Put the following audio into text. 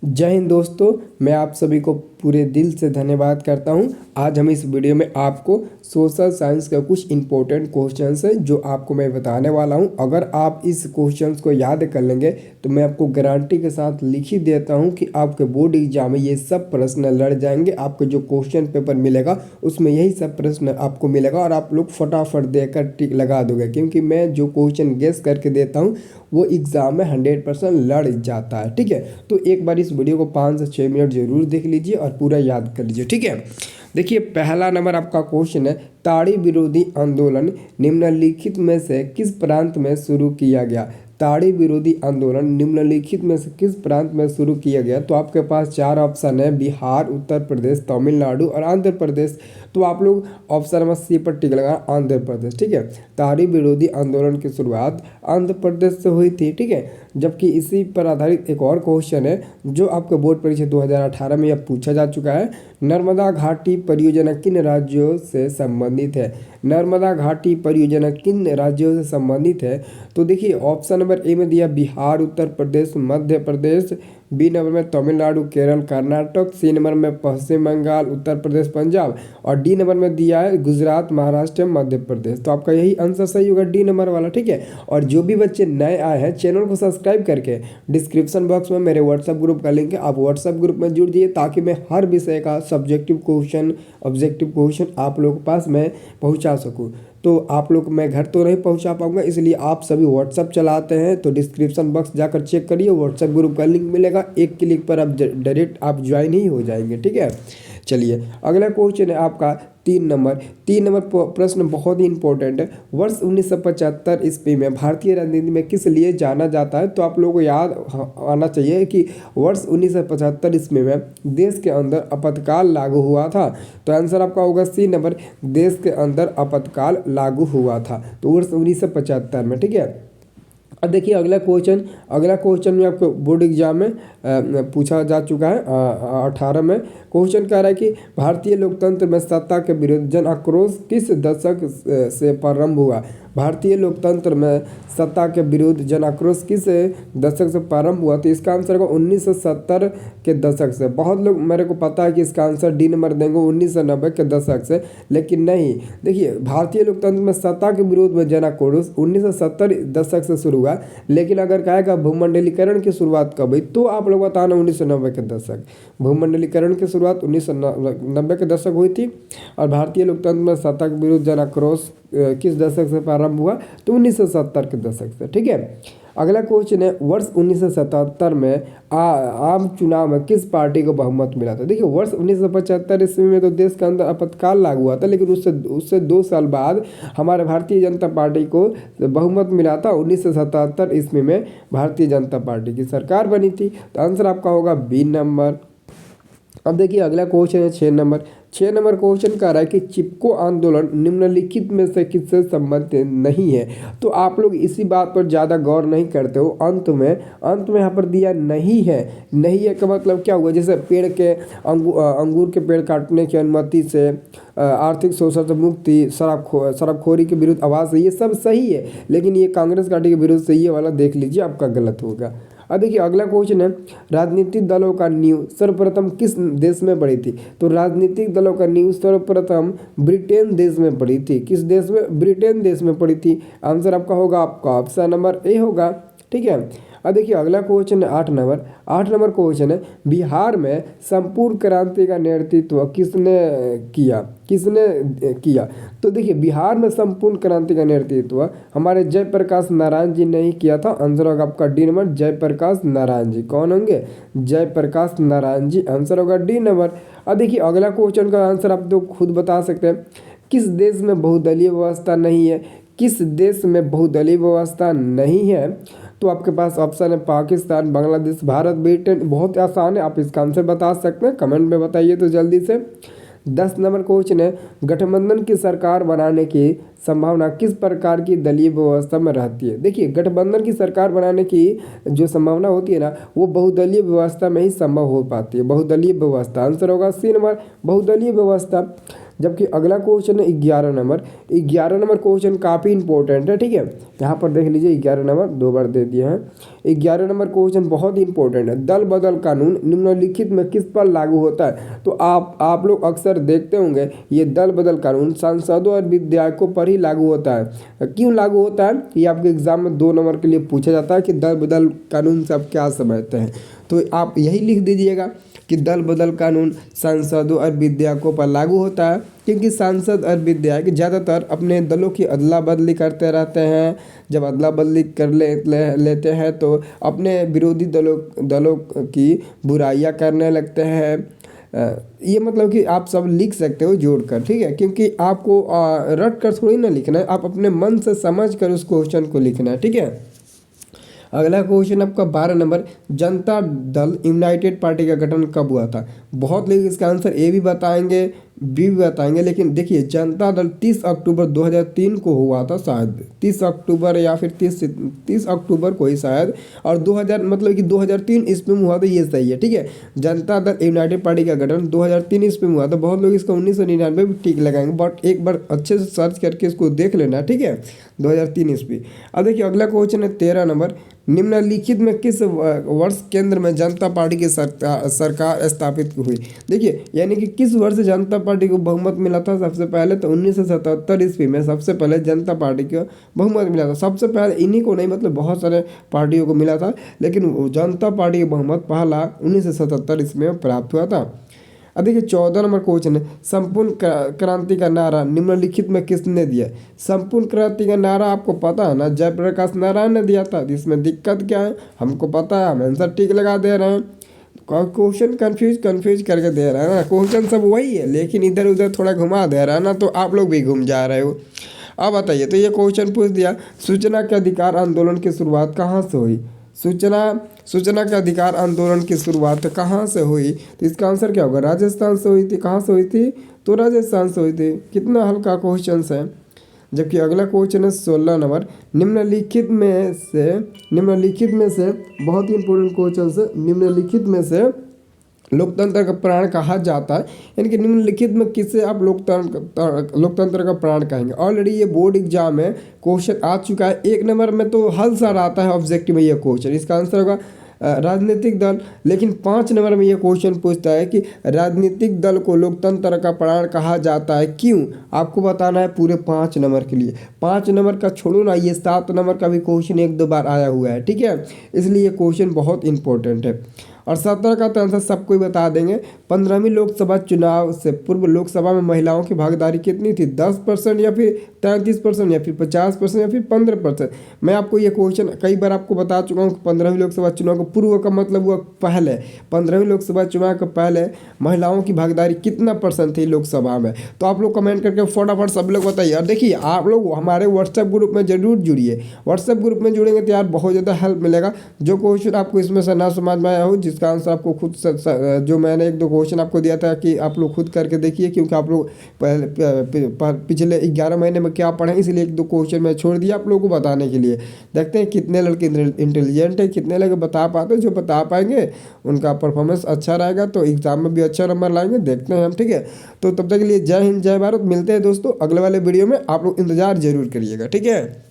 जय हिंद दोस्तों, मैं आप सभी को पूरे दिल से धन्यवाद करता हूं। आज हम इस वीडियो में आपको सोशल साइंस का कुछ इम्पोर्टेंट क्वेश्चंस है जो आपको मैं बताने वाला हूं। अगर आप इस क्वेश्चंस को याद कर लेंगे तो मैं आपको गारंटी के साथ लिख ही देता हूं कि आपके बोर्ड एग्जाम में ये सब प्रश्न लड़ जाएंगे। आपको जो क्वेश्चन पेपर मिलेगा उसमें यही सब प्रश्न आपको मिलेगा और आप लोग फटाफट देकर टिक लगा दोगे, क्योंकि मैं जो क्वेश्चन गेस करके देता हूँ वो एग्ज़ाम में 100% लड़ जाता है। ठीक है, तो एक बार इस वीडियो को 5 से 6 मिनट जरूर देख लीजिए और पूरा याद कर लीजिए। ठीक है, देखिए पहला नंबर आपका क्वेश्चन है, ताड़ी विरोधी आंदोलन निम्नलिखित में से किस प्रांत में शुरू किया गया। ताड़ी विरोधी आंदोलन निम्नलिखित में से किस प्रांत में शुरू किया गया। तो आपके पास 4 ऑप्शन है, बिहार, उत्तर प्रदेश, तमिलनाडु और आंध्र प्रदेश। तो आप लोग ऑप्शन नंबर सी पर टिक लगा, आंध्र प्रदेश। ठीक है, ताड़ी विरोधी आंदोलन की शुरुआत आंध्र प्रदेश से हुई थी। ठीक है, जबकि इसी पर आधारित एक और क्वेश्चन है जो आपके बोर्ड परीक्षा 2018 में यह पूछा जा चुका है, नर्मदा घाटी परियोजना किन राज्यों से संबंधित है। नर्मदा घाटी परियोजना किन राज्यों से संबंधित है। तो देखिए ऑप्शन नंबर ए में दिया बिहार, उत्तर प्रदेश, मध्य प्रदेश, बी नंबर में तमिलनाडु, केरल, कर्नाटक, सी नंबर में पश्चिम बंगाल, उत्तर प्रदेश, पंजाब और डी नंबर में दिया है गुजरात, महाराष्ट्र, मध्य प्रदेश। तो आपका यही आंसर सही होगा, डी नंबर वाला। ठीक है, और जो भी बच्चे नए आए हैं चैनल को सब्सक्राइब करके डिस्क्रिप्शन बॉक्स में मेरे व्हाट्सएप ग्रुप का लिंक है, आप व्हाट्सएप ग्रुप में जुड़ जाइए ताकि मैं हर विषय का सब्जेक्टिव क्वेश्चन, ऑब्जेक्टिव क्वेश्चन आप लोगों के पास मैं पहुँचा सकूँ। तो आप लोग मैं घर तो नहीं पहुंचा पाऊंगा, इसलिए आप सभी व्हाट्सअप चलाते हैं तो डिस्क्रिप्शन बॉक्स जाकर चेक करिए, व्हाट्सएप ग्रुप का लिंक मिलेगा, एक क्लिक पर आप डायरेक्ट आप ज्वाइन ही हो जाएंगे। ठीक है, चलिए अगला क्वेश्चन है आपका 3 नंबर प्रश्न बहुत ही इंपॉर्टेंट है। वर्ष 1975 ईस्वी में भारतीय राजनीति में किस लिए जाना जाता है। तो आप लोगों को याद आना चाहिए कि वर्ष 1975 ईस्वी में देश के अंदर आपातकाल लागू हुआ था। तो आंसर आपका होगा सी नंबर, देश के अंदर आपातकाल लागू हुआ था तो वर्ष 1975 में। ठीक है, अब देखिए अगला क्वेश्चन में आपको बोर्ड एग्जाम में पूछा जा चुका है 18 में। क्वेश्चन कह रहा है कि भारतीय लोकतंत्र में सत्ता के विरुद्ध जन आक्रोश किस दशक से प्रारंभ हुआ। भारतीय लोकतंत्र में सत्ता के विरुद्ध जन आक्रोश किस दशक से प्रारंभ हुआ। तो इसका आंसर होगा 1970 के दशक से। बहुत लोग मेरे को पता है कि इसका आंसर डी नंबर देंगे 1990 के दशक से, लेकिन नहीं। देखिए भारतीय लोकतंत्र में सत्ता के विरोध में जन आक्रोश 1970 दशक से शुरू हुआ, लेकिन अगर कहेगा भूमंडलीकरण की शुरुआत कब हुई तो आप लोग बताना 1990 के दशक। भूमंडलीकरण की शुरुआत 1990 के दशक हुई थी और भारतीय लोकतंत्र में सत्ता के विरुद्ध जन आक्रोश किस दशक से प्रारंभ हुआ तो 1970 के दशक से। ठीक है, अगला क्वेश्चन है, वर्ष 1977 में आम चुनाव में किस पार्टी को बहुमत मिला था। देखिए वर्ष 1975 ईस्वी में तो देश के अंदर आपातकाल लागू हुआ था, लेकिन उससे 2 साल बाद हमारे भारतीय जनता पार्टी को बहुमत मिला था। 1977 ईस्वी में भारतीय जनता पार्टी की सरकार बनी थी। तो आंसर आपका होगा बी नंबर। अब देखिए अगला क्वेश्चन है 6 नंबर क्वेश्चन कह रहा है कि चिपको आंदोलन निम्नलिखित में से किससे संबंधित नहीं है। तो आप लोग इसी बात पर ज़्यादा गौर नहीं करते हो। अंत में यहाँ पर दिया नहीं है का मतलब क्या हुआ, जैसे पेड़ के अंगूर के पेड़ काटने की अनुमति से, आर्थिक शोषण से मुक्ति, शराबखोरी के विरुद्ध आवाज़, ये सब सही है, लेकिन ये कांग्रेस पार्टी के विरुद्ध से ये वाला देख लीजिए आपका गलत होगा। अब देखिए अगला क्वेश्चन है, राजनीतिक दलों का नींव सर्वप्रथम किस देश में पड़ी थी। तो राजनीतिक दलों का नींव सर्वप्रथम ब्रिटेन देश में पड़ी थी। किस देश में, ब्रिटेन देश में पड़ी थी। आंसर आपका होगा आपका ऑप्शन नंबर ए होगा। ठीक है, अब देखिए अगला क्वेश्चन है 8 नंबर क्वेश्चन है, बिहार में संपूर्ण क्रांति का नेतृत्व किसने किया। तो देखिए बिहार में संपूर्ण क्रांति का नेतृत्व हमारे जयप्रकाश नारायण जी ने ही किया था। आंसर होगा आपका डी नंबर, जयप्रकाश नारायण जी। कौन होंगे, जयप्रकाश नारायण जी। आंसर होगा डी नंबर। अब देखिए अगला क्वेश्चन का आंसर आप तो खुद बता सकते हैं, किस देश में बहुदलीय व्यवस्था नहीं है। किस देश में बहुदलीय व्यवस्था नहीं है। तो आपके पास ऑप्शन है पाकिस्तान, बांग्लादेश, भारत, ब्रिटेन। बहुत आसान है, आप इसका आंसर बता सकते हैं, कमेंट में बताइए तो जल्दी से। 10 नंबर क्वेश्चन है, गठबंधन की सरकार बनाने की संभावना किस प्रकार की दलीय व्यवस्था में रहती है। देखिए गठबंधन की सरकार बनाने की जो संभावना होती है ना, वो बहुदलीय व्यवस्था में ही संभव हो पाती है। बहुदलीय व्यवस्था, आंसर होगा सी नंबर, बहुदलीय व्यवस्था। जबकि अगला क्वेश्चन है 11 नंबर। 11 नंबर क्वेश्चन काफ़ी इंपॉर्टेंट है, ठीक है। यहाँ पर देख लीजिए 11 नंबर 2 बार दे दिए हैं। 11 नंबर क्वेश्चन बहुत ही इंपॉर्टेंट है। दल बदल कानून निम्नलिखित में किस पर लागू होता है? तो आप लोग अक्सर देखते होंगे ये दल बदल कानून सांसदों और विधायकों पर ही लागू होता है। क्यों लागू होता है ये आपके एग्जाम में 2 नंबर के लिए पूछा जाता है कि दल बदल कानून से आप क्या समझते हैं। तो आप यही लिख दीजिएगा कि दल बदल कानून सांसदों और विधायकों पर लागू होता है, क्योंकि सांसद और विधायक ज़्यादातर अपने दलों की अदला बदली करते रहते हैं। जब अदला बदली कर लेते हैं तो अपने विरोधी दलों की बुराइयां करने लगते हैं। ये मतलब कि आप सब लिख सकते हो जोड़कर, ठीक है, क्योंकि आपको रट कर थोड़ी ना लिखना है, आप अपने मन से समझ कर उस क्वेश्चन को लिखना है, ठीक है। अगला क्वेश्चन आपका 12 number, Janata Dal United party का गठन कब हुआ था? बहुत लोग इसका आंसर ए भी बताएंगे, बी भी बताएंगे, लेकिन देखिए जनता दल 30 अक्टूबर 2003 को हुआ था शायद, 30 अक्टूबर या फिर 30 अक्टूबर को ही शायद, और 2000 मतलब कि 2003 ईस्वी में हुआ था, ये सही है, ठीक है। जनता दल यूनाइटेड पार्टी का गठन 2003 ईस्वी में हुआ था। बहुत लोग इसका 1999 भी ठीक लगाएंगे, बट एक बार अच्छे से सर्च करके इसको देख लेना, ठीक है, 2003 ईस्वी। अब देखिए अगला क्वेश्चन है 13 नंबर, निम्नलिखित में किस वर्ष केंद्र में जनता पार्टी की सरकार स्थापित हुई? देखिए यानी कि किस वर्ष जनता पार्टी को बहुमत मिला था सबसे पहले? तो 1977 ईस्वी में सबसे पहले जनता पार्टी को बहुमत मिला था। सबसे पहले इन्हीं को नहीं, मतलब बहुत सारे पार्टियों को मिला था, लेकिन जनता पार्टी का बहुमत पहला 1977 ईस्वी में प्राप्त हुआ था। अब देखिए 14 नंबर क्वेश्चन है, संपूर्ण क्रांति का नारा निम्नलिखित में किसने दिया? संपूर्ण क्रांति का नारा आपको पता है ना, जयप्रकाश नारायण ने दिया था। इसमें दिक्कत क्या है, हमको पता है, हम आंसर ठीक लगा दे रहे हैं। क्वेश्चन कंफ्यूज करके दे रहा है ना, क्वेश्चन सब वही है, लेकिन इधर उधर थोड़ा घुमा दे रहा है ना, तो आप लोग भी घूम जा रहे हो। अब बताइए, तो ये क्वेश्चन पूछ दिया, सूचना के अधिकार आंदोलन की शुरुआत कहाँ से हुई? सूचना के अधिकार आंदोलन की शुरुआत कहाँ से हुई? तो इसका आंसर क्या होगा? राजस्थान से हुई थी। कहाँ से हुई थी? तो राजस्थान से हुई थी। कितना हल्का क्वेश्चन है। जबकि अगला क्वेश्चन है 16 नंबर, निम्नलिखित में से बहुत ही इंपॉर्टेंट क्वेश्चन है, निम्नलिखित में से लोकतंत्र का प्राण कहा जाता है, यानी कि निम्नलिखित में किसे आप लोकतंत्र का प्राण कहेंगे? ऑलरेडी ये बोर्ड एग्जाम में क्वेश्चन आ चुका है। 1 नंबर में तो हल सा आता है ऑब्जेक्टिव में ये क्वेश्चन, इसका आंसर होगा राजनीतिक दल। लेकिन 5 नंबर में ये क्वेश्चन पूछता है कि राजनीतिक दल को लोकतंत्र का प्राण कहा जाता है, क्यों? आपको बताना है पूरे 5 नंबर के लिए। 5 नंबर का छोड़ो ना, ये 7 नंबर का भी क्वेश्चन 1-2 बार आया हुआ है, ठीक है, इसलिए ये क्वेश्चन बहुत इंपॉर्टेंट है। और 17 का तो आंसर सबको ही बता देंगे। 15वीं लोकसभा चुनाव से पूर्व लोकसभा में महिलाओं की भागीदारी कितनी थी? 10% या फिर 33% या फिर 50% या फिर 15%? मैं आपको ये क्वेश्चन कई बार आपको बता चुका हूँ। 15वीं लोकसभा चुनाव का पूर्व का मतलब हुआ पहले। 15वीं लोकसभा चुनाव के पहले महिलाओं की भागीदारी कितना % थी लोकसभा में? तो आप लोग कमेंट करके फटाफट सब लोग बताइए। और देखिए आप लोग हमारे व्हाट्सएप ग्रुप में जरूर जुड़िए। व्हाट्सएप ग्रुप में जुड़ेंगे तो यार बहुत ज़्यादा हेल्प मिलेगा। जो क्वेश्चन आपको इसमें से ना समझ में आया हो, जिसका आंसर आपको खुद जो मैंने 1-2 क्वेश्चन आपको दिया था कि आप लोग खुद करके देखिए, क्योंकि आप लोग पिछले 11 महीने में क्या पढ़े, इसलिए 1-2 क्वेश्चन मैं छोड़ दिया आप लोगों को बताने के लिए। देखते हैं कितने लड़के इंटेलिजेंट है, कितने लड़के बता पाते हैं। जो बता पाएंगे उनका परफॉर्मेंस अच्छा रहेगा, तो एग्जाम में भी अच्छा नंबर लाएंगे। देखते हैं हम, ठीक है। तो तब तक के लिए जय हिंद जय भारत। मिलते हैं दोस्तों अगले वाले वीडियो में, आप लोग इंतजार जरूर करिएगा, ठीक है।